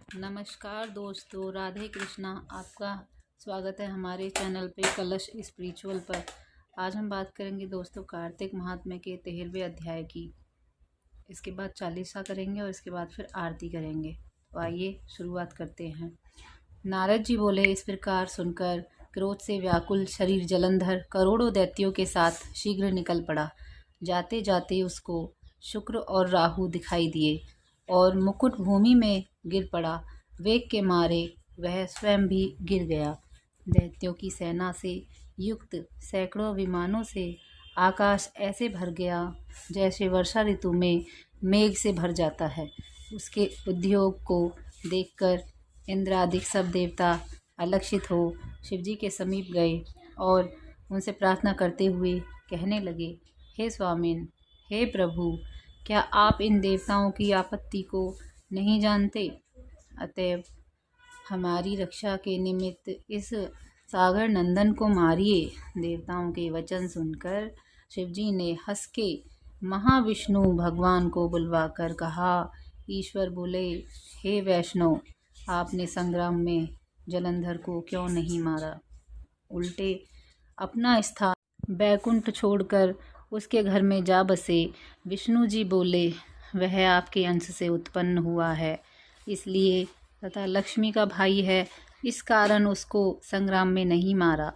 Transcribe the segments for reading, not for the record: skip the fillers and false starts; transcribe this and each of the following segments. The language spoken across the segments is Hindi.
नमस्कार दोस्तों, राधे कृष्णा। आपका स्वागत है हमारे चैनल पे कलश स्पिरिचुअल पर। आज हम बात करेंगे दोस्तों कार्तिक महात्म्य के 13वें अध्याय की। इसके बाद चालीसा करेंगे और इसके बाद फिर आरती करेंगे। तो आइए शुरुआत करते हैं। नारद जी बोले, इस प्रकार सुनकर क्रोध से व्याकुल शरीर जलंधर करोड़ों दैत्यों के साथ शीघ्र निकल पड़ा। जाते जाते उसको शुक्र और राहु दिखाई दिए और मुकुट भूमि में गिर पड़ा। वेग के मारे वह स्वयं भी गिर गया। दैत्यों की सेना से युक्त सैकड़ों विमानों से आकाश ऐसे भर गया जैसे वर्षा ऋतु में मेघ से भर जाता है। उसके उद्योग को देखकर इंद्रादिक सब देवता अलक्षित हो शिवजी के समीप गए और उनसे प्रार्थना करते हुए कहने लगे, हे स्वामिन, हे प्रभु, क्या आप इन देवताओं की आपत्ति को नहीं जानते? अतएव हमारी रक्षा के निमित्त इस सागर नंदन को मारिए। देवताओं के वचन सुनकर शिवजी ने हंस के महाविष्णु भगवान को बुलवाकर कहा। ईश्वर बोले, हे वैष्णव, आपने संग्राम में जलंधर को क्यों नहीं मारा? उल्टे अपना स्थान बैकुंठ छोड़कर उसके घर में जा बसे। विष्णु जी बोले, वह आपके अंश से उत्पन्न हुआ है, इसलिए तथा लक्ष्मी का भाई है, इस कारण उसको संग्राम में नहीं मारा।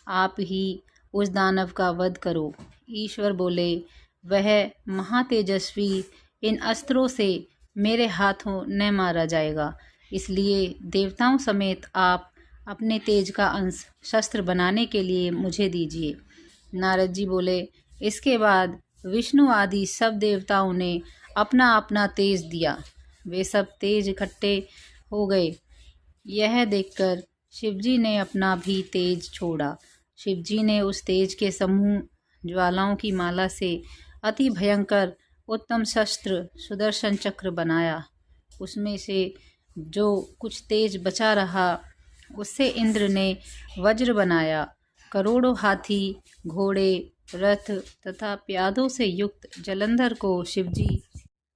आप ही उस दानव का वध करो। ईश्वर बोले, वह महातेजस्वी इन अस्त्रों से मेरे हाथों न मारा जाएगा, इसलिए देवताओं समेत आप अपने तेज का अंश शस्त्र बनाने के लिए मुझे दीजिए। नारद जी बोले, इसके बाद विष्णु आदि सब देवताओं ने अपना अपना तेज दिया। वे सब तेज इकट्ठे हो गए। यह देखकर शिवजी ने अपना भी तेज छोड़ा। शिवजी ने उस तेज के समूह ज्वालाओं की माला से अति भयंकर उत्तम शस्त्र सुदर्शन चक्र बनाया। उसमें से जो कुछ तेज बचा रहा उससे इंद्र ने वज्र बनाया। करोड़ों हाथी, घोड़े, रथ तथा प्यादों से युक्त जलंधर को शिवजी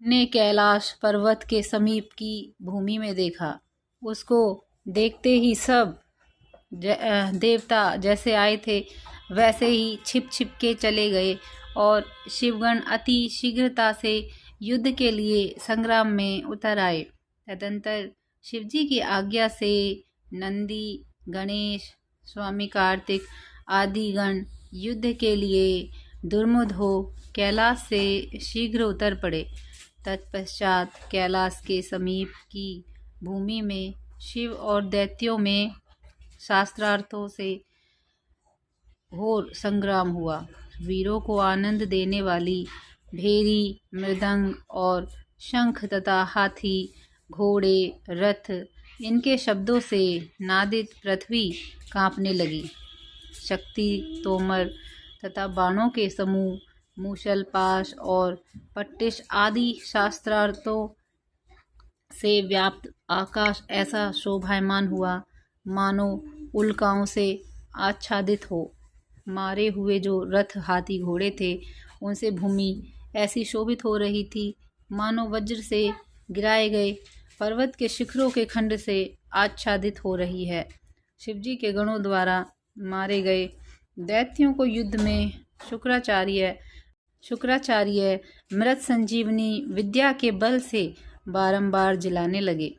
ने कैलाश पर्वत के समीप की भूमि में देखा। उसको देखते ही सब देवता जैसे आए थे वैसे ही छिप छिप के चले गए और शिवगण अति शीघ्रता से युद्ध के लिए संग्राम में उतर आए। तदंतर शिवजी की आज्ञा से नंदी, गणेश, स्वामी कार्तिक आदि गण युद्ध के लिए दुर्मुद हो कैलाश से शीघ्र उतर पड़े। तत्पश्चात कैलाश के समीप की भूमि में शिव और दैत्यों में शास्त्रार्थों से घोर संग्राम हुआ। वीरों को आनंद देने वाली भेरी, मृदंग और शंख तथा हाथी, घोड़े, रथ, इनके शब्दों से नादित पृथ्वी कांपने लगी। शक्ति, तोमर तथा बाणों के समूह, मूषल, पाश और पट्टिश आदि शास्त्रार्थों से व्याप्त आकाश ऐसा शोभायमान हुआ मानो उल्काओं से आच्छादित हो। मारे हुए जो रथ, हाथी, घोड़े थे उनसे भूमि ऐसी शोभित हो रही थी मानो वज्र से गिराए गए पर्वत के शिखरों के खंड से आच्छादित हो रही है। शिवजी के गणों द्वारा मारे गए दैत्यों को युद्ध में शुक्राचार्य मृत संजीवनी विद्या के बल से बारंबार जिलाने लगे।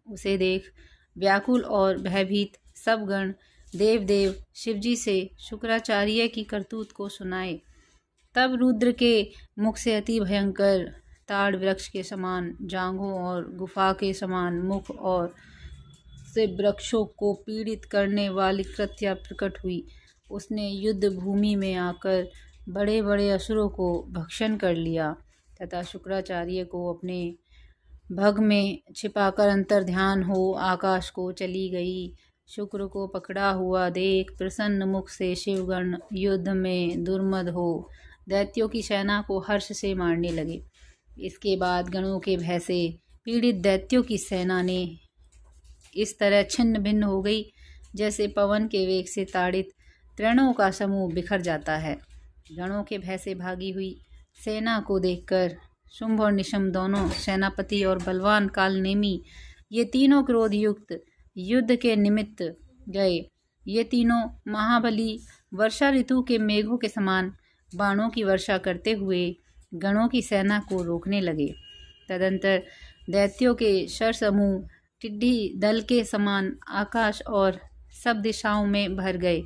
उसे देख व्याकुल और भयभीत सब गण देव शिवजी से शुक्राचार्य की करतूत को सुनाए। तब रुद्र के मुख से अति भयंकर ताड़ वृक्ष के समान जांघों और गुफा के समान मुख और से वृक्षों को पीड़ित करने वाली कृत्या प्रकट हुई। उसने युद्ध भूमि में आकर बड़े बड़े असुरों को भक्षण कर लिया तथा शुक्राचार्य को अपने भग में छिपाकर अंतर्ध्यान हो आकाश को चली गई। शुक्र को पकड़ा हुआ देख प्रसन्न मुख से शिवगण युद्ध में दुर्मद हो दैत्यों की सेना को हर्ष से मारने लगे। इसके बाद गणों के भय से पीड़ित दैत्यों की सेना ने इस तरह छिन्न भिन्न हो गई जैसे पवन के वेग से ताड़ित तृणों का समूह बिखर जाता है। गणों के भय से भागी हुई सेना को देखकर शुंभ और निशुंभ दोनों सेनापति और बलवान कालनेमी ये तीनों क्रोध युक्त युद्ध के निमित्त गए। ये तीनों महाबली वर्षा ऋतु के मेघों के समान बाणों की वर्षा करते हुए गणों की सेना को रोकने लगे। तदंतर दैत्यों के शरसमूह टिड्डी दल के समान आकाश और सब दिशाओं में भर गए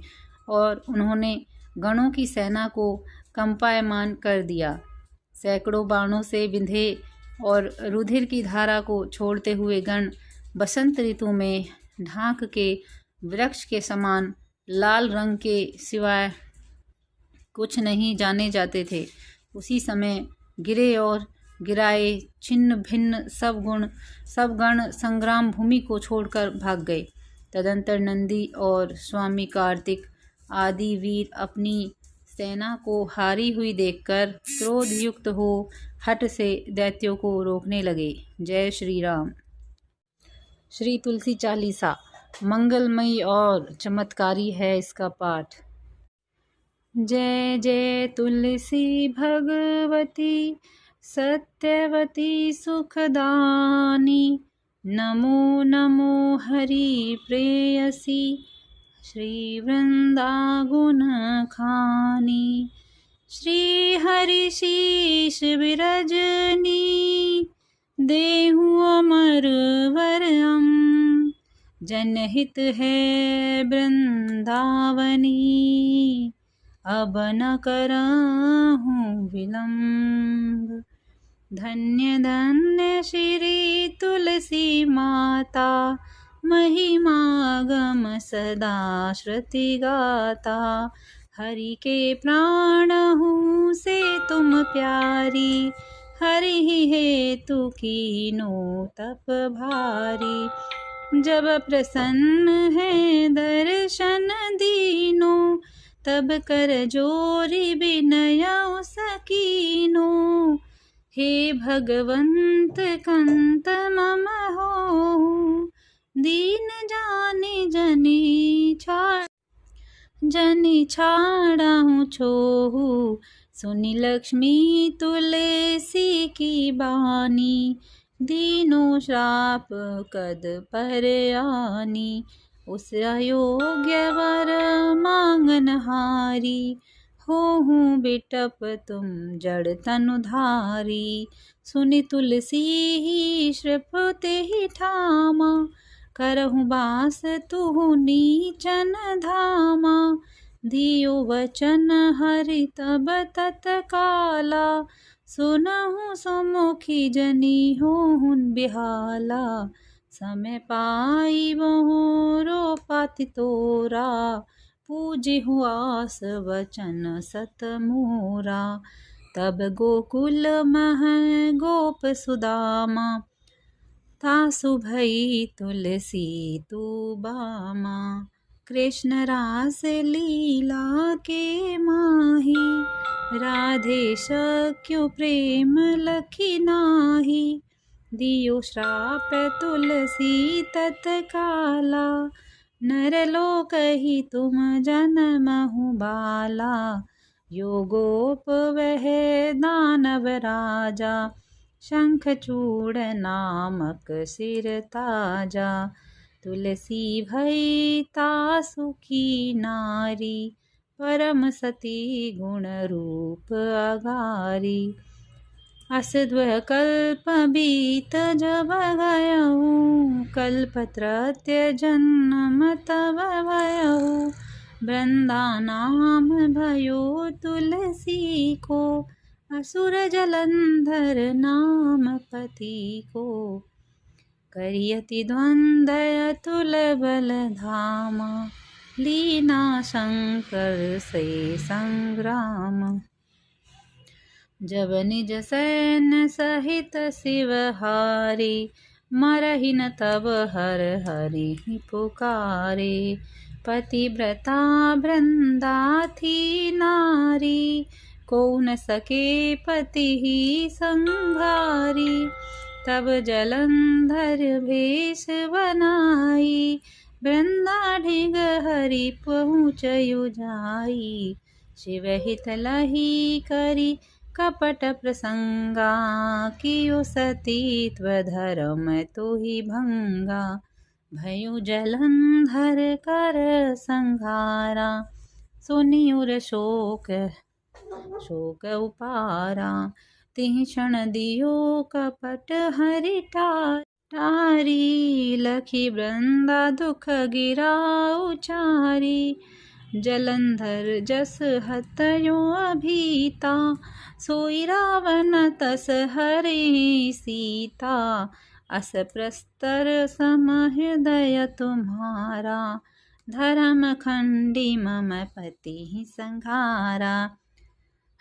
और उन्होंने गणों की सेना को कंपायमान कर दिया। सैकड़ों बाणों से बिंधे और रुधिर की धारा को छोड़ते हुए गण बसंत ऋतु में ढाक के वृक्ष के समान लाल रंग के सिवाय कुछ नहीं जाने जाते थे। उसी समय गिरे और गिराए छिन्न भिन्न सब गण संग्राम भूमि को छोड़कर भाग गए। तदंतर नंदी और स्वामी कार्तिक आदि वीर अपनी सेना को हारी हुई देखकर क्रोध युक्त हो हठ से दैत्यों को रोकने लगे। जय श्री राम। श्री तुलसी चालीसा मंगलमयी और चमत्कारी है इसका पाठ। जय जय तुलसी भगवती सत्यवती सुखदानी, नमो नमो हरि प्रेयसी श्री वृंदा गुण खानी। श्री हरि शीश विरजनी देहु अमर वरम, जनहित है वृंदावनी अब न करहूँ विलम्ब। धन्य धन्य श्री तुलसी माता, महिमा गम सदा श्रुति गाता। हरि के प्राण हूँ से तुम प्यारी, हरि ही हेतु कीनो तप भारी। जब प्रसन्न है दर्शन दीनो, तब कर जोरी विनय सकीनो। हे भगवंत कंत मम हो, दीन जाने जनि छाड़हूँ छोहू। सुनि लक्ष्मी तुलसी की बानी, दीनो श्राप कद पर आनी। उस अयोग्य वर मांगनहारी, होहूँ बिटप तुम जड़ तनुधारी। सुनि तुलसी ही श्रुपते ही ठामा, करहूँ बास तुहु नीचन धामा। धियो वचन हरि तब तत्काला, सुनहु सुमुखी जनी होहुन बिहाला। समय पाई मोरो पाति तोरा, पूजे आस वचन सत मोरा। तब गोकुल मह गोप सुदामा, तासु भई तुलसी तू बामा। कृष्ण रास लीला के माही, राधे सख्यो प्रेम लखी नाही। दियो श्राप तुलसी तत्काला, नरलोक ही तुम जन्महु बाला। यो गोप वह दानव राजा, शंखचूड़ नामक सिर ताजा। तुलसी भई तासु की नारी, परम सती गुण रूप अगारी। असद्वय कल्प बीत जब गयहु, कल्पत्रय जन्म तब भयहु। वृंदा नाम भयो तुलसी को, असुर जलंधर नाम पति को। करियति द्वंद्व तुल बल धामा, लीना शंकर से संग्राम। जब निज सैन्य सहित शिव हारे, मरहि न तब हर हरि पुकारे। पतिव्रता वृंदा थी नारी, को न सके पति ही संघारी। तब जलंधर भेष बनाई, वृंदा ढिग हरि पहुँचयु जाई। शिव हित लही करी कपट प्रसंगा, कियो सतीत्व धर्म तो ही भंगा। भयु जलंधर कर संघारा, सुनियुर शोक शोक उपारा। तिहि क्षण दियो कपट हरि टारी, लखी वृंदा दुख गिरा उचारी। जलंधर जस हतयो अभीता, सोई रावण तस हरि सीता। अस प्रस्तर सम हृदय तुम्हारा, धर्म खंडी मम पति संघारा।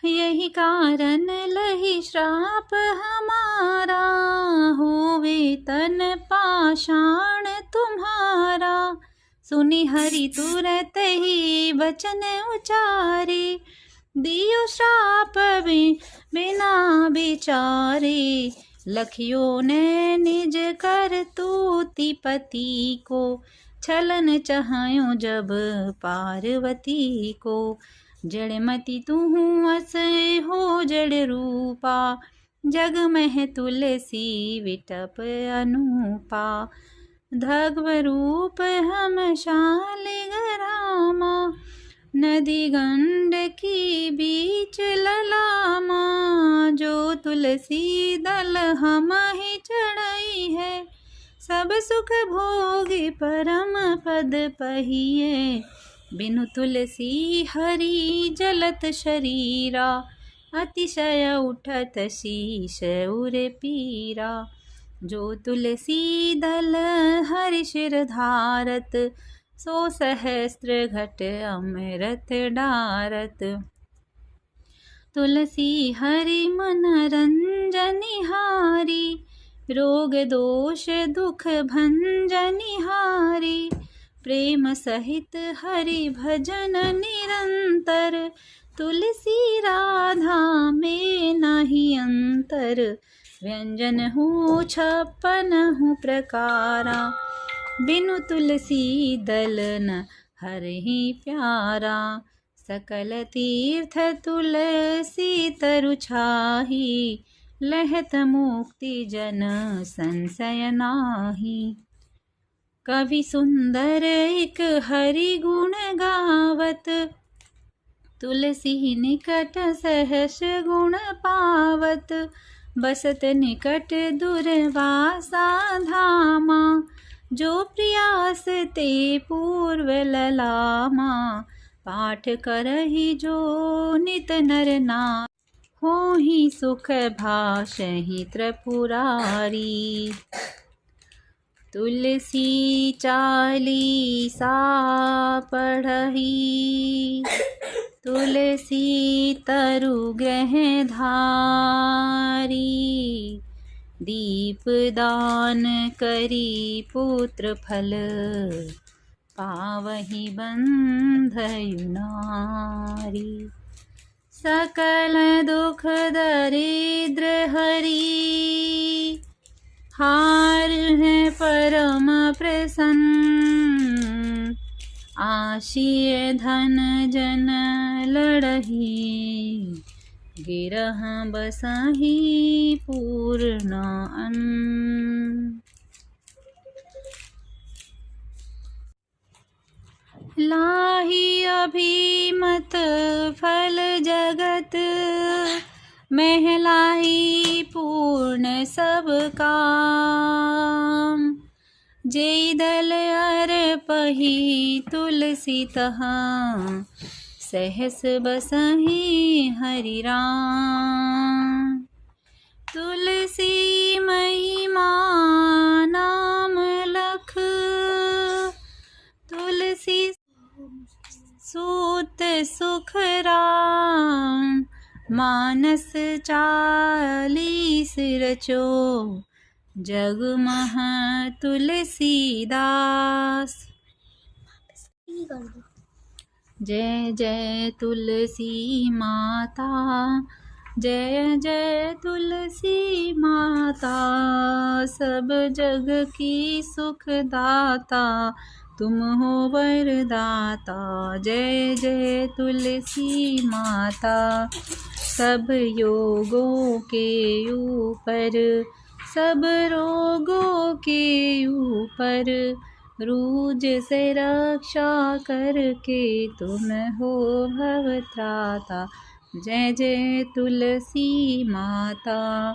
यही कारण लही श्राप हमारा, होवे तन पाषाण तुम्हारा। सुनि हरि तुरत ही वचन उचारे, दियो श्राप बिना विचारे। लखियो ने निज कर तूति पति को, छलन चहायो जब पार्वती को। जड़मति तुहु अस हो जड़ रूपा, जग मह तुलसी विटप अनूपा। धग्व रूप हम शालिग्रामा, नदी गंडकी बीच ललामा। जो तुलसी दल हम ही चढ़ई है, सब सुख भोगी परम पद पहिए। बिनु तुलसी हरि जलत शरीरा, अतिशय उठत शीश उर पीरा। जो तुलसी दल हरि शिर धारत, सो सहस्त्र घट अमृत डारत। तुलसी हरि मन रंजनिहारी, रोग दोष दुख भंजनिहारी। प्रेम सहित हरि भजन निरंतर, तुलसी राधा में नहीं अंतर। व्यंजन हूँ 56 प्रकारा, बिनु तुलसी दल न हरि प्यारा। सकल तीर्थ तुलसी तरु छाही, लहत मुक्ति जन संशय नाही। कवि सुंदर एक हरि गुण गावत, तुलसी निकट सहस गुण पावत। बसत निकट दुर्वासा धामा, जो प्रयास ते पूर्व ललामा। पाठ करहि जो नित नर नार, होहि सुख भाषहि त्रिपुरारी। तुलसी चालीसा पढ़हि, तुलसी तरु ग्रह धारी। दीप दान करी पुत्र फल, पावहि बंधयु नारी। सकल दुख दरिद्र हरि, हार है परम प्रसन्न। आशीय धन जन लड़ही, गिरह बसहि पूर्ण अन्न। लाही अभिमत फल जगत, महलाही पूर्ण सब काम। जेई दल अर्पहि तुलसी तहा, सहस बसहि हरि राम। तुलसी महिमा नाम लख, तुलसी सूत सुख राम। मानस 40 रचो, जग मह तुलसीदास। जय जय तुलसी माता, जय जय तुलसी माता। सब जग की सुखदाता, तुम हो वरदाता। जय जय तुलसी माता। सब योगों के ऊपर, सब रोगों के ऊपर, रूज से रक्षा करके तुम हो भवत्राता। जय जय तुलसी माता।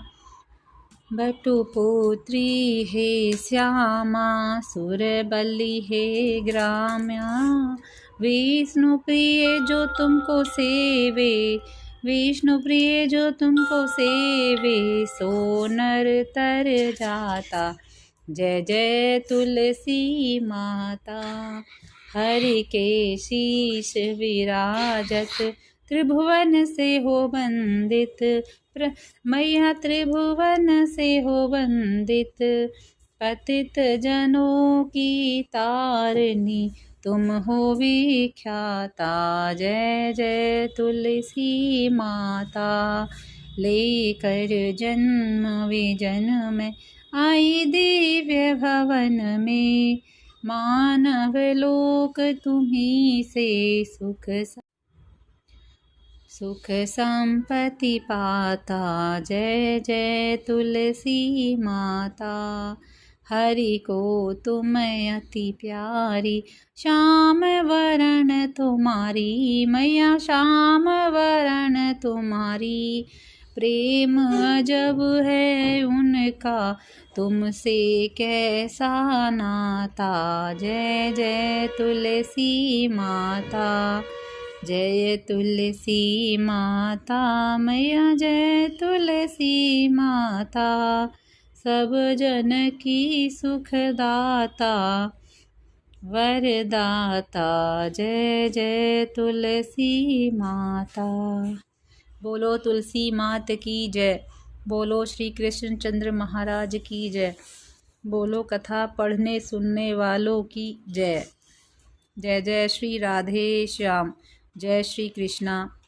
बटुपुत्री हे श्यामा, सुरबली हे ग्राम्या, विष्णु प्रिय जो तुमको सेवे, विष्णु प्रिय जो तुमको सेवे, सो नर तर जाता। जय जय तुलसी माता। हरि के शीश विराजत, त्रिभुवन से हो वंदित, मैया त्रिभुवन से हो वंदित, पतित जनों की तारिणी तुम हो विख्याता। जय जय तुलसी माता। लेकर जन्म विजन में आई दिव्य भवन में, मानव लोक तुम्ही से सुख संपत्ति पाता। जय जय तुलसी माता। हरि को तुम अति प्यारी, श्याम वरण तुम्हारी, मैया श्याम वरण तुम्हारी, प्रेम अजब है उनका तुमसे कैसा नाता। जय जय तुलसी माता। जय तुलसी माता मैया, जय तुलसी माता, सब जन की सुखदाता वरदाता। जय जय तुलसी माता। बोलो तुलसी मात की जय। बोलो श्री कृष्णचंद्र महाराज की जय। बोलो कथा पढ़ने सुनने वालों की जय। जय जय श्री राधे श्याम। जय श्री कृष्णा।